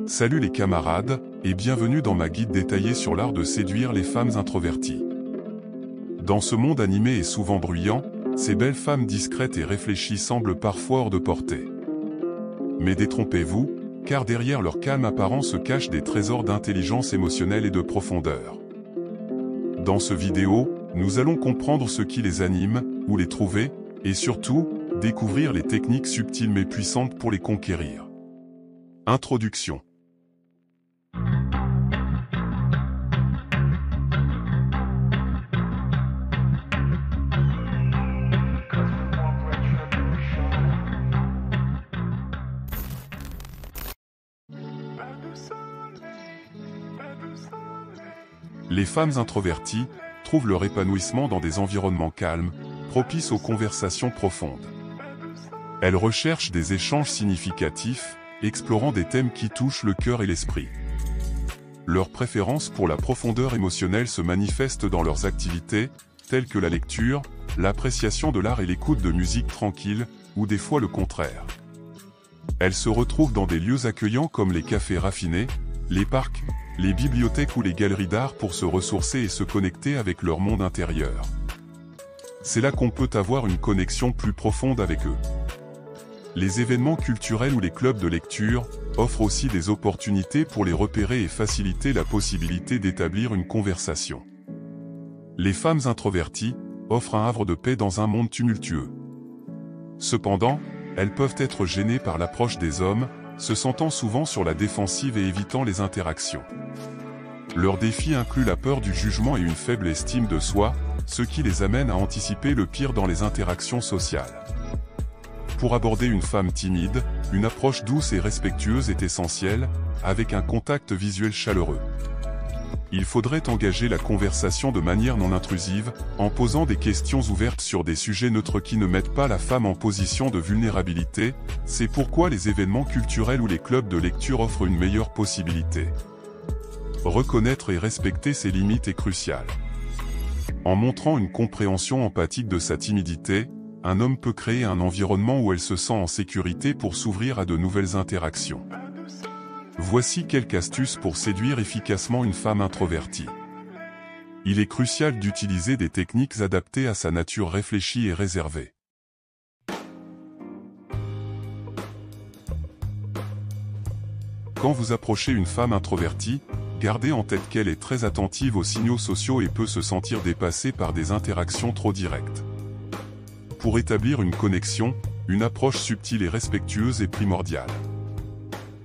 Salut les camarades, et bienvenue dans ma guide détaillée sur l'art de séduire les femmes introverties. Dans ce monde animé et souvent bruyant, ces belles femmes discrètes et réfléchies semblent parfois hors de portée. Mais détrompez-vous, car derrière leur calme apparent se cachent des trésors d'intelligence émotionnelle et de profondeur. Dans ce vidéo, nous allons comprendre ce qui les anime, où les trouver, et surtout, découvrir les techniques subtiles mais puissantes pour les conquérir. Introduction. Les femmes introverties trouvent leur épanouissement dans des environnements calmes, propices aux conversations profondes. Elles recherchent des échanges significatifs, explorant des thèmes qui touchent le cœur et l'esprit. Leur préférence pour la profondeur émotionnelle se manifeste dans leurs activités, telles que la lecture, l'appréciation de l'art et l'écoute de musique tranquille, ou des fois le contraire. Elles se retrouvent dans des lieux accueillants comme les cafés raffinés, les parcs, les bibliothèques ou les galeries d'art pour se ressourcer et se connecter avec leur monde intérieur. C'est là qu'on peut avoir une connexion plus profonde avec eux. Les événements culturels ou les clubs de lecture offrent aussi des opportunités pour les repérer et faciliter la possibilité d'établir une conversation. Les femmes introverties offrent un havre de paix dans un monde tumultueux. Cependant, elles peuvent être gênées par l'approche des hommes, se sentant souvent sur la défensive et évitant les interactions. Leur défi inclut la peur du jugement et une faible estime de soi, ce qui les amène à anticiper le pire dans les interactions sociales. Pour aborder une femme timide, une approche douce et respectueuse est essentielle, avec un contact visuel chaleureux. Il faudrait engager la conversation de manière non intrusive, en posant des questions ouvertes sur des sujets neutres qui ne mettent pas la femme en position de vulnérabilité. C'est pourquoi les événements culturels ou les clubs de lecture offrent une meilleure possibilité. Reconnaître et respecter ses limites est crucial. En montrant une compréhension empathique de sa timidité, un homme peut créer un environnement où elle se sent en sécurité pour s'ouvrir à de nouvelles interactions. Voici quelques astuces pour séduire efficacement une femme introvertie. Il est crucial d'utiliser des techniques adaptées à sa nature réfléchie et réservée. Quand vous approchez une femme introvertie, gardez en tête qu'elle est très attentive aux signaux sociaux et peut se sentir dépassée par des interactions trop directes. Pour établir une connexion, une approche subtile et respectueuse est primordiale.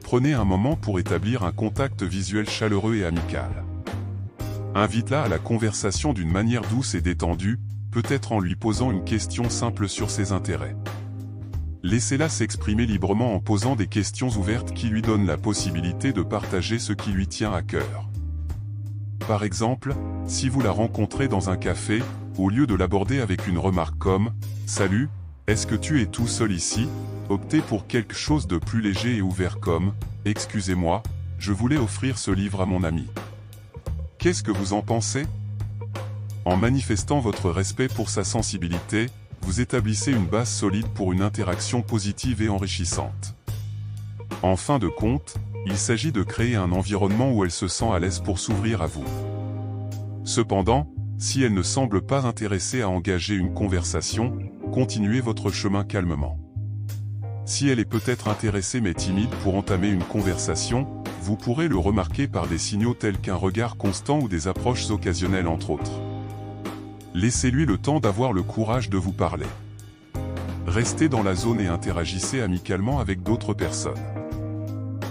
Prenez un moment pour établir un contact visuel chaleureux et amical. Invite-la à la conversation d'une manière douce et détendue, peut-être en lui posant une question simple sur ses intérêts. Laissez-la s'exprimer librement en posant des questions ouvertes qui lui donnent la possibilité de partager ce qui lui tient à cœur. Par exemple, si vous la rencontrez dans un café, au lieu de l'aborder avec une remarque comme « Salut, est-ce que tu es tout seul ici ?», optez pour quelque chose de plus léger et ouvert comme « Excusez-moi, je voulais offrir ce livre à mon ami. Qu'est-ce que vous en pensez ?» En manifestant votre respect pour sa sensibilité, vous établissez une base solide pour une interaction positive et enrichissante. En fin de compte, il s'agit de créer un environnement où elle se sent à l'aise pour s'ouvrir à vous. Cependant, si elle ne semble pas intéressée à engager une conversation, continuez votre chemin calmement. Si elle est peut-être intéressée mais timide pour entamer une conversation, vous pourrez le remarquer par des signaux tels qu'un regard constant ou des approches occasionnelles entre autres. Laissez-lui le temps d'avoir le courage de vous parler. Restez dans la zone et interagissez amicalement avec d'autres personnes.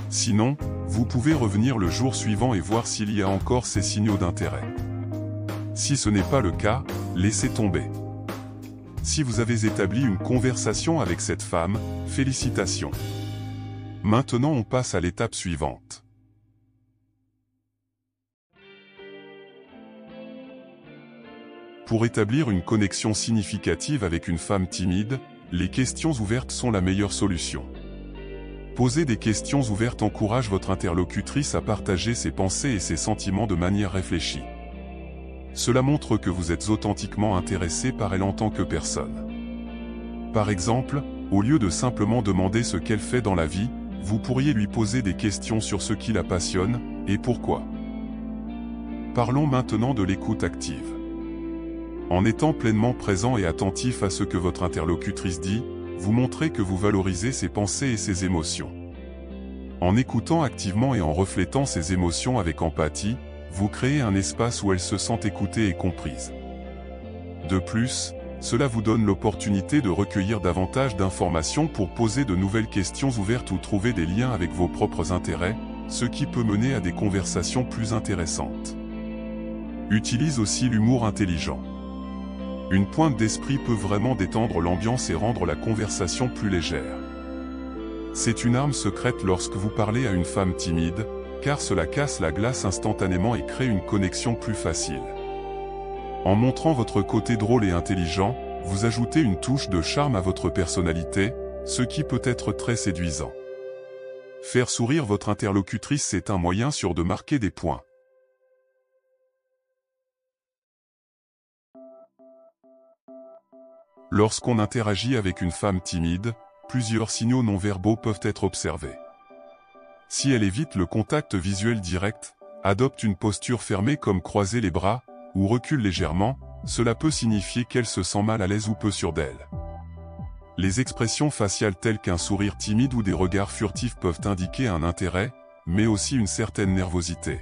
Sinon, vous pouvez revenir le jour suivant et voir s'il y a encore ces signaux d'intérêt. Si ce n'est pas le cas, laissez tomber. Si vous avez établi une conversation avec cette femme, félicitations. Maintenant on passe à l'étape suivante. Pour établir une connexion significative avec une femme timide, les questions ouvertes sont la meilleure solution. Poser des questions ouvertes encourage votre interlocutrice à partager ses pensées et ses sentiments de manière réfléchie. Cela montre que vous êtes authentiquement intéressé par elle en tant que personne. Par exemple, au lieu de simplement demander ce qu'elle fait dans la vie, vous pourriez lui poser des questions sur ce qui la passionne, et pourquoi. Parlons maintenant de l'écoute active. En étant pleinement présent et attentif à ce que votre interlocutrice dit, vous montrez que vous valorisez ses pensées et ses émotions. En écoutant activement et en reflétant ses émotions avec empathie, vous créez un espace où elle se sent écoutée et comprise. De plus, cela vous donne l'opportunité de recueillir davantage d'informations pour poser de nouvelles questions ouvertes ou trouver des liens avec vos propres intérêts, ce qui peut mener à des conversations plus intéressantes. Utilise aussi l'humour intelligent. Une pointe d'esprit peut vraiment détendre l'ambiance et rendre la conversation plus légère. C'est une arme secrète lorsque vous parlez à une femme timide, car cela casse la glace instantanément et crée une connexion plus facile. En montrant votre côté drôle et intelligent, vous ajoutez une touche de charme à votre personnalité, ce qui peut être très séduisant. Faire sourire votre interlocutrice, c'est un moyen sûr de marquer des points. Lorsqu'on interagit avec une femme timide, plusieurs signaux non-verbaux peuvent être observés. Si elle évite le contact visuel direct, adopte une posture fermée comme croiser les bras, ou recule légèrement, cela peut signifier qu'elle se sent mal à l'aise ou peu sûre d'elle. Les expressions faciales telles qu'un sourire timide ou des regards furtifs peuvent indiquer un intérêt, mais aussi une certaine nervosité.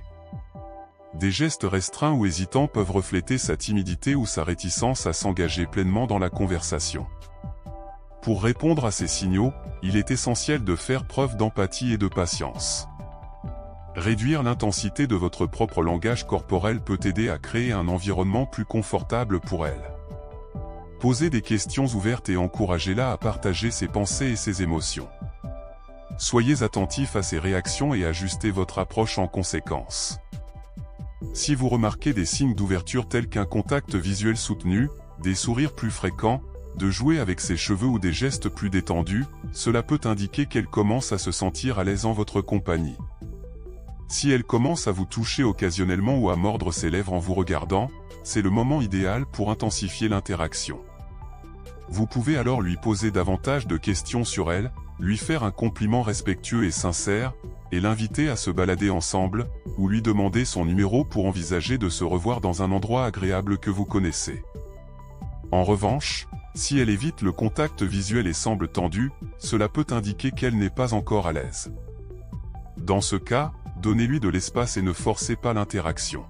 Des gestes restreints ou hésitants peuvent refléter sa timidité ou sa réticence à s'engager pleinement dans la conversation. Pour répondre à ces signaux, il est essentiel de faire preuve d'empathie et de patience. Réduire l'intensité de votre propre langage corporel peut aider à créer un environnement plus confortable pour elle. Posez des questions ouvertes et encouragez-la à partager ses pensées et ses émotions. Soyez attentif à ses réactions et ajustez votre approche en conséquence. Si vous remarquez des signes d'ouverture tels qu'un contact visuel soutenu, des sourires plus fréquents, de jouer avec ses cheveux ou des gestes plus détendus, cela peut indiquer qu'elle commence à se sentir à l'aise en votre compagnie. Si elle commence à vous toucher occasionnellement ou à mordre ses lèvres en vous regardant, c'est le moment idéal pour intensifier l'interaction. Vous pouvez alors lui poser davantage de questions sur elle, lui faire un compliment respectueux et sincère, et l'inviter à se balader ensemble, ou lui demander son numéro pour envisager de se revoir dans un endroit agréable que vous connaissez. En revanche, si elle évite le contact visuel et semble tendue, cela peut indiquer qu'elle n'est pas encore à l'aise. Dans ce cas, donnez-lui de l'espace et ne forcez pas l'interaction.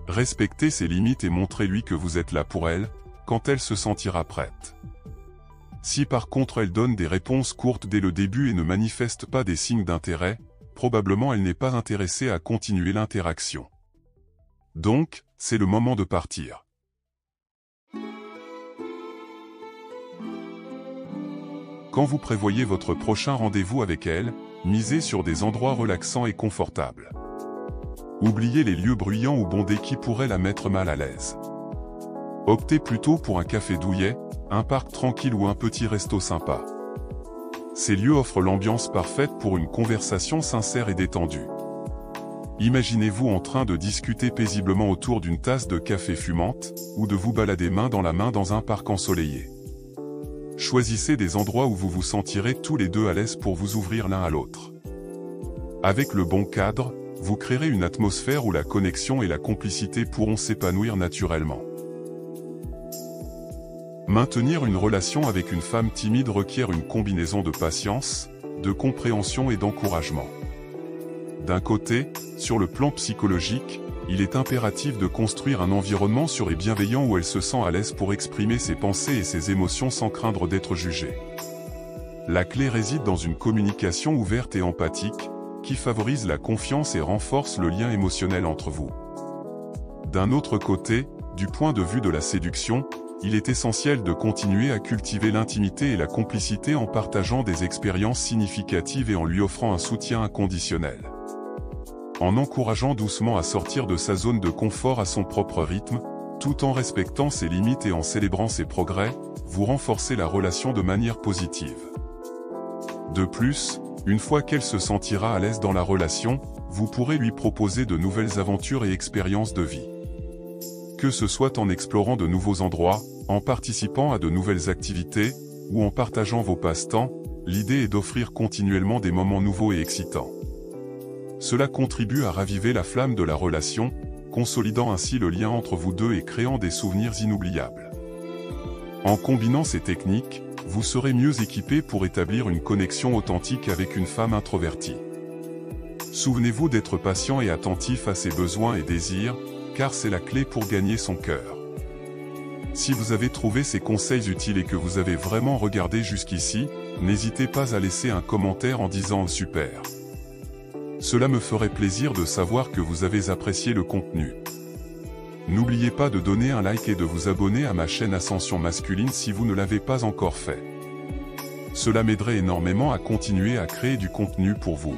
Respectez ses limites et montrez-lui que vous êtes là pour elle, quand elle se sentira prête. Si par contre elle donne des réponses courtes dès le début et ne manifeste pas des signes d'intérêt, probablement elle n'est pas intéressée à continuer l'interaction. Donc, c'est le moment de partir. Quand vous prévoyez votre prochain rendez-vous avec elle, misez sur des endroits relaxants et confortables. Oubliez les lieux bruyants ou bondés qui pourraient la mettre mal à l'aise. Optez plutôt pour un café douillet, un parc tranquille ou un petit resto sympa. Ces lieux offrent l'ambiance parfaite pour une conversation sincère et détendue. Imaginez-vous en train de discuter paisiblement autour d'une tasse de café fumante, ou de vous balader main dans la main dans un parc ensoleillé. Choisissez des endroits où vous vous sentirez tous les deux à l'aise pour vous ouvrir l'un à l'autre. Avec le bon cadre, vous créerez une atmosphère où la connexion et la complicité pourront s'épanouir naturellement. Maintenir une relation avec une femme timide requiert une combinaison de patience, de compréhension et d'encouragement. D'un côté, sur le plan psychologique, il est impératif de construire un environnement sûr et bienveillant où elle se sent à l'aise pour exprimer ses pensées et ses émotions sans craindre d'être jugée. La clé réside dans une communication ouverte et empathique, qui favorise la confiance et renforce le lien émotionnel entre vous. D'un autre côté, du point de vue de la séduction, il est essentiel de continuer à cultiver l'intimité et la complicité en partageant des expériences significatives et en lui offrant un soutien inconditionnel. En encourageant doucement à sortir de sa zone de confort à son propre rythme, tout en respectant ses limites et en célébrant ses progrès, vous renforcez la relation de manière positive. De plus, une fois qu'elle se sentira à l'aise dans la relation, vous pourrez lui proposer de nouvelles aventures et expériences de vie. Que ce soit en explorant de nouveaux endroits, en participant à de nouvelles activités, ou en partageant vos passe-temps, l'idée est d'offrir continuellement des moments nouveaux et excitants. Cela contribue à raviver la flamme de la relation, consolidant ainsi le lien entre vous deux et créant des souvenirs inoubliables. En combinant ces techniques, vous serez mieux équipé pour établir une connexion authentique avec une femme introvertie. Souvenez-vous d'être patient et attentif à ses besoins et désirs, car c'est la clé pour gagner son cœur. Si vous avez trouvé ces conseils utiles et que vous avez vraiment regardé jusqu'ici, n'hésitez pas à laisser un commentaire en disant « Super ». Cela me ferait plaisir de savoir que vous avez apprécié le contenu. N'oubliez pas de donner un like et de vous abonner à ma chaîne Ascension Masculine si vous ne l'avez pas encore fait. Cela m'aiderait énormément à continuer à créer du contenu pour vous.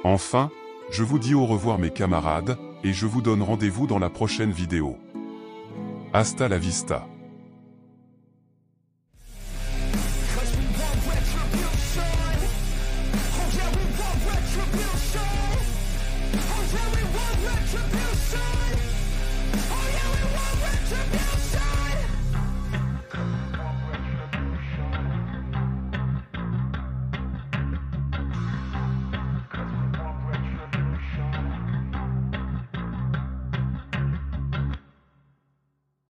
Enfin, je vous dis au revoir mes camarades, et je vous donne rendez-vous dans la prochaine vidéo. Hasta la vista.